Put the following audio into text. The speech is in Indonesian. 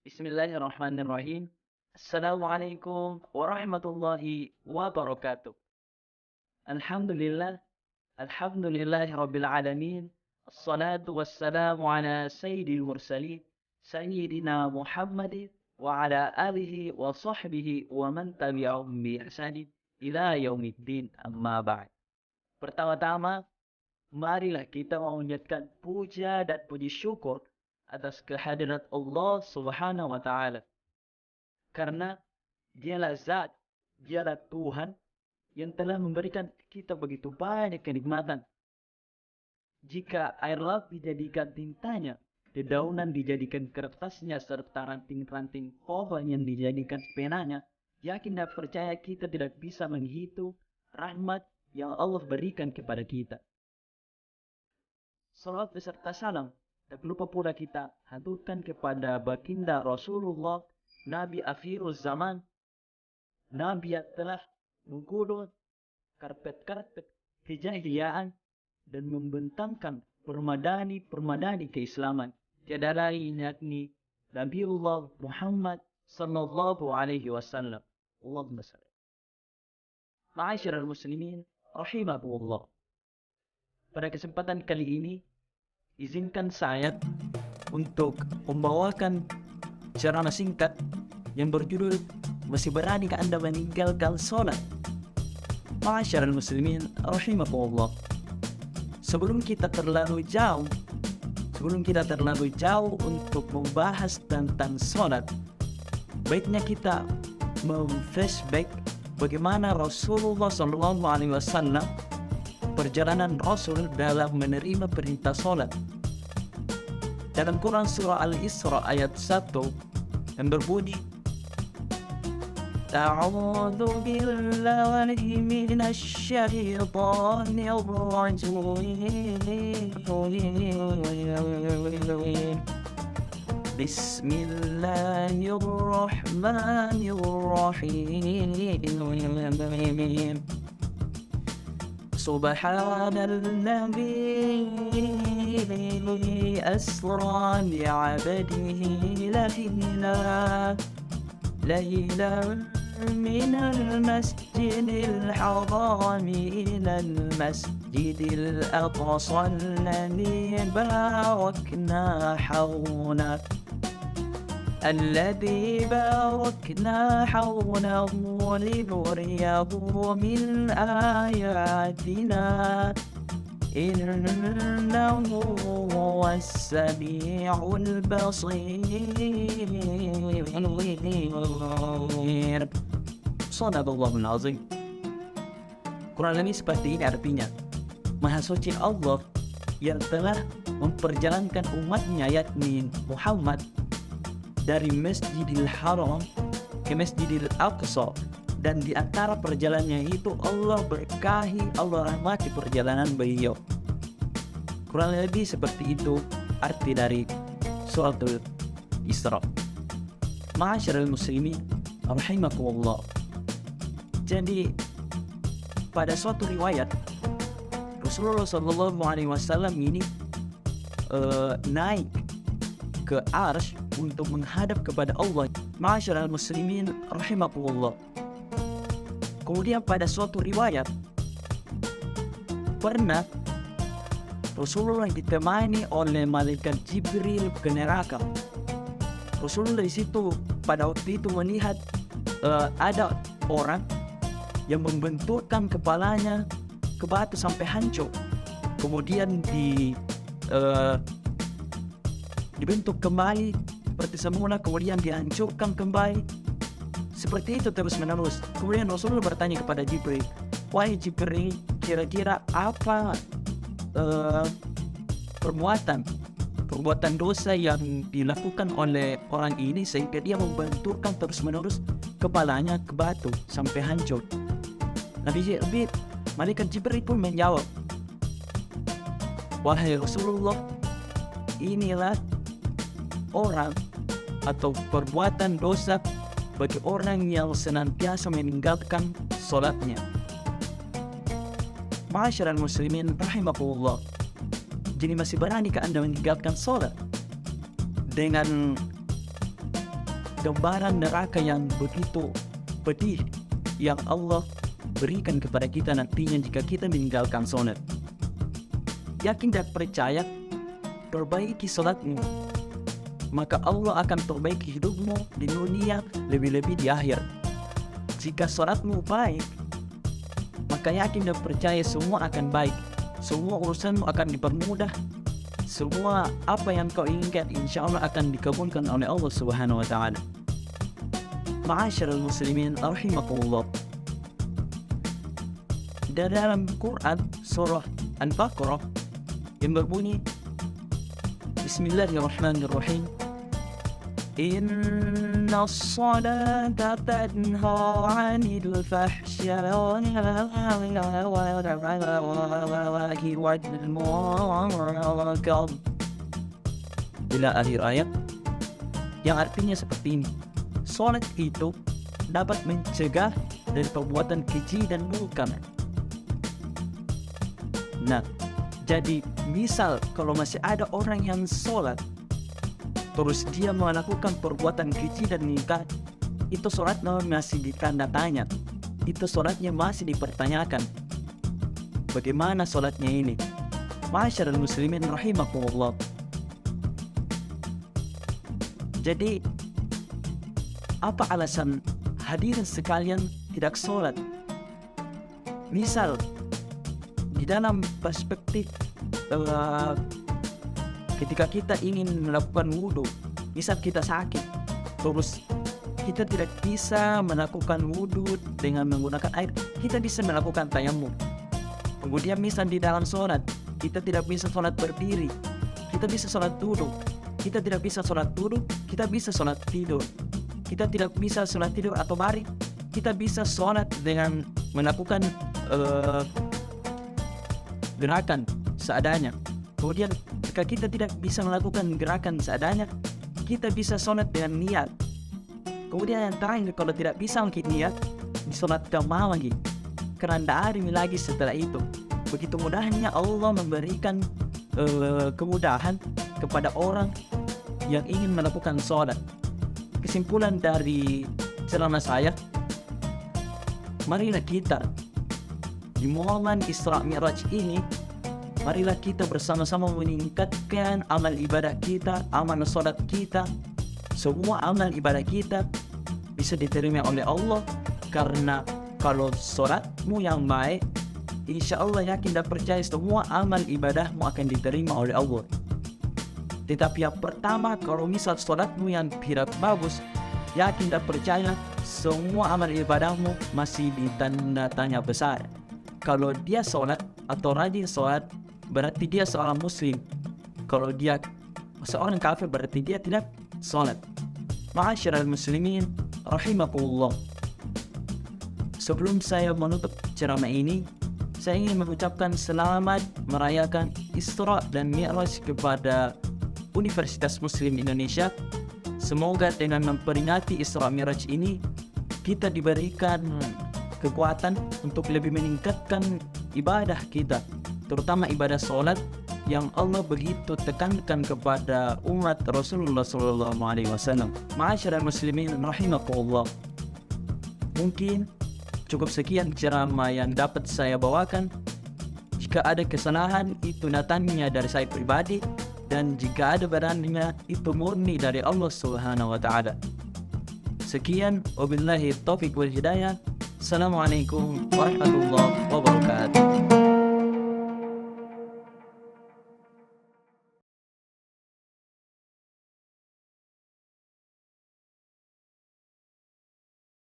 Bismillahirrahmanirrahim. Assalamualaikum warahmatullahi wabarakatuh. Alhamdulillah, alhamdulillahi rabbil alamin. Assalatu wassalamu ala sayyidil mursalin, sayyidina Muhammadin wa ala alihi wa sahbihi wa man tabi'ahum bi ihsanin ila yaumiddin amma ba'd. Pertama-tama, marilah kita memanjatkan puja dan puji syukur atas kehadirat Allah Subhanahu wa taala. Karena dialah zat, dialah Tuhan yang telah memberikan kita begitu banyak kenikmatan. Jika air laut dijadikan tintanya, dedaunan dijadikan kertasnya, serta ranting-ranting pohon yang dijadikan penanya, yakin dan percaya kita tidak bisa menghitung rahmat yang Allah berikan kepada kita. Salawat beserta salam, tak lupa pula kita haturkan kepada baginda Rasulullah, Nabi akhirul zaman, Nabi yang telah menggulung karpet-karpet kejahiliaan dan membentangkan permadani keislaman. Tiada lain yakni Nabiullah Muhammad sallallahu alaihi wasallam. Allahumma salli. Ma'asyiral muslimin rahimakumullah. Pada kesempatan kali ini, izinkan saya untuk membawakan ceramah singkat yang berjudul "Masih Beranikah Anda Meninggalkan Sholat?" Ma'asyiral muslimin rahimakumullah. Sebelum kita terlalu jauh untuk membahas tentang sholat, baiknya kita memflashback bagaimana Rasulullah SAW perjalanan Rasul dalam menerima perintah sholat. Dalam Quran surah Al-Isra ayat 1 yang berbunyi, A'udzu billahi minasy syaithanir rajim. Bismillahirrahmanirrahim. Subhanalladzi asra bi'abdihi laylan minal masjidil haram ilal masjidil aqsa alladzi barakna hawlahu الذي باركنا حوله لنريه من آياتنا إنه هو السميع البصير. Sadaqallahul azim. Kurang lebih seperti ini artinya, Maha Suci Allah yang telah memperjalankan umatnya yakni Muhammad dari Masjidil Haram ke Masjidil Aqsa, dan di antara perjalanannya itu Allah berkahi, Allah rahmati perjalanan beliau. Kurang lebih seperti itu arti dari suratul Isra. Ma'asyiral muslimin rahimakumullah. Jadi pada suatu riwayat Rasulullah SAW ini naik ke arsy untuk menghadap kepada Allah. Ma'asyiral muslimin rahimakumullah. Kemudian pada suatu riwayat pernah Rasulullah ditemani oleh malaikat Jibril ke neraka. Rasulullah di situ pada waktu itu melihat ada orang yang membenturkan kepalanya ke batu sampai hancur. Kemudian dibentuk kembali seperti semula, kemudian dihancurkan kembali. Seperti itu terus menerus. Kemudian Rasulullah bertanya kepada Jibril, "Wahai Jibril, kira-kira apa perbuatan dosa yang dilakukan oleh orang ini sehingga dia membenturkan terus menerus kepalanya ke batu sampai hancur?" Malaikat Jibril pun menjawab, "Wahai Rasulullah, inilah orang atau perbuatan dosa bagi orang yang senantiasa meninggalkan sholatnya." Ma'asyiral muslimin rahimakumullah. Jadi masih beranikah Anda meninggalkan sholat? Dengan gambaran neraka yang begitu pedih yang Allah berikan kepada kita nantinya jika kita meninggalkan sholat. Yakin dan percaya, perbaiki sholatmu, maka Allah akan perbaiki hidupmu di dunia, lebih-lebih di akhir. Jika sholatmu baik, maka yakin dan percaya semua akan baik, semua urusanmu akan dipermudah, semua apa yang kau inginkan insya Allah akan dikabulkan oleh Allah Subhanahu wa Ta'ala. Ma'asyiral muslimin rahimakumullah. Dalam Quran surah Al-Baqarah yang berbunyi Bismillahirrahmanirrahim, Inna as-salata tanha 'anil fahsya'i wal munkar. Bila akhir ayat, yang artinya seperti ini. Salat itu dapat mencegah dari perbuatan keji dan munkar. Nah, jadi misal kalau masih ada orang yang sholat terus dia melakukan perbuatan keji dan munkar, itu sholatnya masih ditanda tanya, itu sholatnya masih dipertanyakan. Bagaimana sholatnya ini? Ma'asyiral muslimin rahimakumullah. Jadi apa alasan hadirin sekalian tidak sholat? Misal di dalam perspektif ketika kita ingin melakukan wudhu, misal kita sakit, terus kita tidak bisa melakukan wudhu dengan menggunakan air, kita bisa melakukan tayamum. Kemudian misal di dalam sholat, kita tidak bisa sholat berdiri, kita bisa sholat duduk. Kita tidak bisa sholat duduk, kita bisa sholat tidur. Kita tidak bisa sholat tidur atau baring, kita bisa sholat dengan melakukan gerakan seadanya. Kemudian jika kita tidak bisa melakukan gerakan seadanya, kita bisa sholat dengan niat. Kemudian yang terakhir, kalau tidak bisa mungkin niat, disolatkan malam lagi, karena tidak ada lagi setelah itu. Begitu mudahnya Allah memberikan kemudahan kepada orang yang ingin melakukan sholat. Kesimpulan dari ceramah saya, marilah kita di momen Isra Mi'raj ini, marilah kita bersama-sama meningkatkan amal ibadah kita, amal sholat kita. Semua amal ibadah kita bisa diterima oleh Allah, karena kalau sholatmu yang baik, insya Allah yakin dan percaya semua amal ibadahmu akan diterima oleh Allah. Tetapi yang pertama, kalau misal sholatmu yang tidak bagus, yakin dan percaya semua amal ibadahmu masih ditanda tanya besar. Kalau dia sholat atau rajin sholat, berarti dia seorang muslim. Kalau dia seorang kafir, berarti dia tidak sholat. Ma'asyiral muslimin rahimakumullah. Sebelum saya menutup ceramah ini, saya ingin mengucapkan selamat merayakan Isra dan Mi'raj kepada Universitas Muslim Indonesia. Semoga dengan memperingati Isra Mi'raj ini, kita diberikan kekuatan untuk lebih meningkatkan ibadah kita, terutama ibadah sholat yang Allah begitu tekankan kepada umat Rasulullah SAW. Ma'asyiral muslimin rahimakumullah. Mungkin cukup sekian ceramah yang dapat saya bawakan. Jika ada kesalahan, itu datangnya dari saya pribadi, dan jika ada badannya, itu murni dari Allah Subhanahu wa Ta'ala. Sekian, wabillahi taufiq wal hidayah. Assalamualaikum warahmatullahi wabarakatuh.